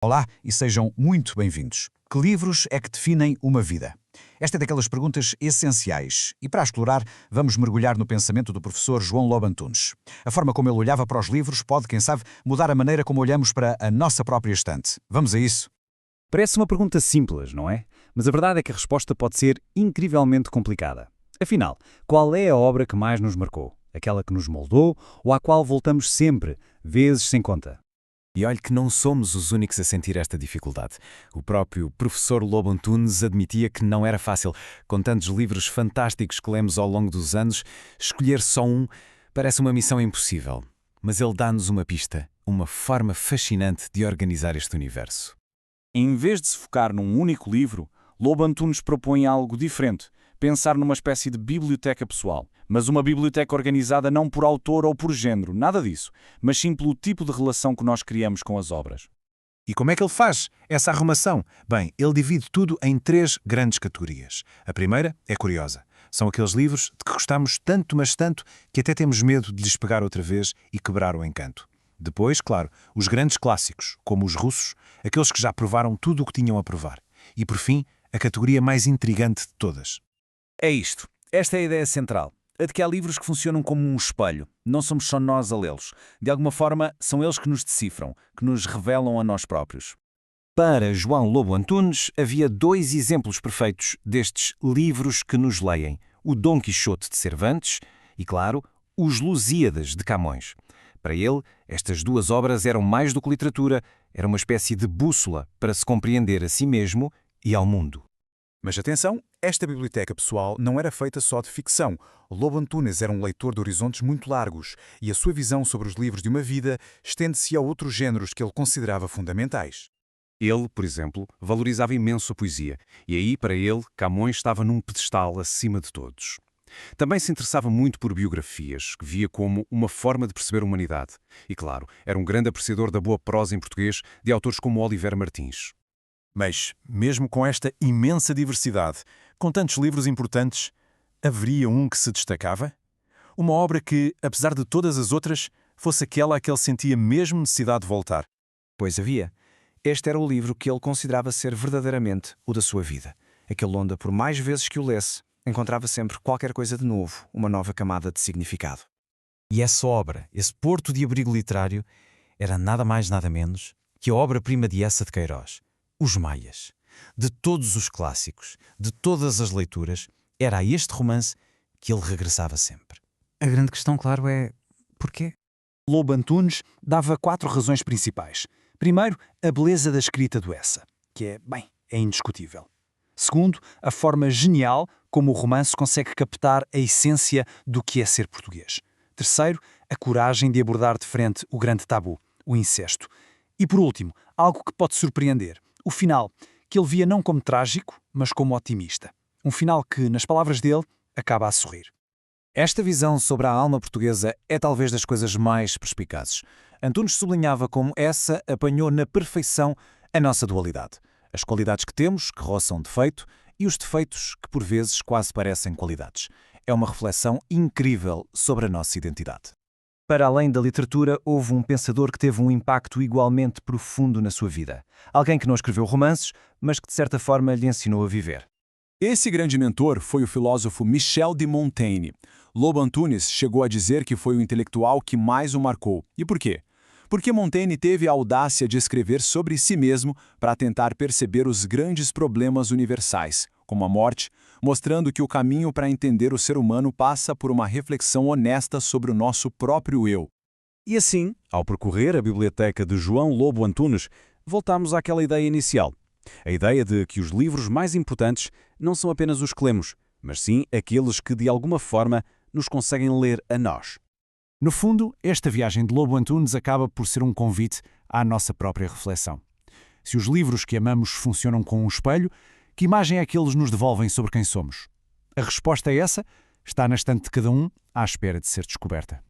Olá e sejam muito bem-vindos. Que livros é que definem uma vida? Esta é daquelas perguntas essenciais e, para a explorar, vamos mergulhar no pensamento do professor João Lobo Antunes. A forma como ele olhava para os livros pode, quem sabe, mudar a maneira como olhamos para a nossa própria estante. Vamos a isso? Parece uma pergunta simples, não é? Mas a verdade é que a resposta pode ser incrivelmente complicada. Afinal, qual é a obra que mais nos marcou? Aquela que nos moldou ou à qual voltamos sempre, vezes sem conta? E olhe que não somos os únicos a sentir esta dificuldade. O próprio professor Lobo Antunes admitia que não era fácil. Com tantos livros fantásticos que lemos ao longo dos anos, escolher só um parece uma missão impossível. Mas ele dá-nos uma pista, uma forma fascinante de organizar este universo. Em vez de se focar num único livro, Lobo Antunes propõe algo diferente. Pensar numa espécie de biblioteca pessoal. Mas uma biblioteca organizada não por autor ou por género, nada disso, mas sim pelo tipo de relação que nós criamos com as obras. E como é que ele faz essa arrumação? Bem, ele divide tudo em 3 grandes categorias. A primeira é curiosa. São aqueles livros de que gostamos tanto, mas tanto, que até temos medo de lhes pegar outra vez e quebrar o encanto. Depois, claro, os grandes clássicos, como os russos, aqueles que já provaram tudo o que tinham a provar. E, por fim, a categoria mais intrigante de todas. É isto. Esta é a ideia central. A de que há livros que funcionam como um espelho. Não somos só nós a lê-los. De alguma forma, são eles que nos decifram, que nos revelam a nós próprios. Para João Lobo Antunes, havia 2 exemplos perfeitos destes livros que nos leem. O Dom Quixote de Cervantes e, claro, os Lusíadas de Camões. Para ele, estas 2 obras eram mais do que literatura, era uma espécie de bússola para se compreender a si mesmo e ao mundo. Mas atenção, esta biblioteca pessoal não era feita só de ficção. Lobo Antunes era um leitor de horizontes muito largos e a sua visão sobre os livros de uma vida estende-se a outros géneros que ele considerava fundamentais. Ele, por exemplo, valorizava imenso a poesia, e aí, para ele, Camões estava num pedestal acima de todos. Também se interessava muito por biografias, que via como uma forma de perceber a humanidade. E, claro, era um grande apreciador da boa prosa em português de autores como Oliveira Martins. Mas, mesmo com esta imensa diversidade, com tantos livros importantes, haveria um que se destacava? Uma obra que, apesar de todas as outras, fosse aquela a que ele sentia mesmo necessidade de voltar. Pois havia. Este era o livro que ele considerava ser verdadeiramente o da sua vida. Aquele onde, por mais vezes que o lesse, encontrava sempre qualquer coisa de novo, uma nova camada de significado. E essa obra, esse porto de abrigo literário, era nada mais nada menos que a obra-prima de Eça de Queiroz. Os Maias. De todos os clássicos, de todas as leituras, era a este romance que ele regressava sempre. A grande questão, claro, é porquê? Lobo Antunes dava 4 razões principais. Primeiro, a beleza da escrita do Eça, que é indiscutível. Segundo, a forma genial como o romance consegue captar a essência do que é ser português. Terceiro, a coragem de abordar de frente o grande tabu, o incesto. E por último, algo que pode surpreender. O final, que ele via não como trágico, mas como otimista. Um final que, nas palavras dele, acaba a sorrir. Esta visão sobre a alma portuguesa é talvez das coisas mais perspicazes. Antunes sublinhava como essa apanhou na perfeição a nossa dualidade. As qualidades que temos, que roçam defeito, e os defeitos que por vezes quase parecem qualidades. É uma reflexão incrível sobre a nossa identidade. Para além da literatura, houve um pensador que teve um impacto igualmente profundo na sua vida. Alguém que não escreveu romances, mas que de certa forma lhe ensinou a viver. Esse grande mentor foi o filósofo Michel de Montaigne. Lobo Antunes chegou a dizer que foi o intelectual que mais o marcou. E por quê? Porque Montaigne teve a audácia de escrever sobre si mesmo para tentar perceber os grandes problemas universais, como a morte, mostrando que o caminho para entender o ser humano passa por uma reflexão honesta sobre o nosso próprio eu. E assim, ao percorrer a biblioteca de João Lobo Antunes, voltamos àquela ideia inicial. A ideia de que os livros mais importantes não são apenas os que lemos, mas sim aqueles que, de alguma forma, nos conseguem ler a nós. No fundo, esta viagem de Lobo Antunes acaba por ser um convite à nossa própria reflexão. Se os livros que amamos funcionam como um espelho, que imagem é que eles nos devolvem sobre quem somos? A resposta é essa, está na estante de cada um, à espera de ser descoberta.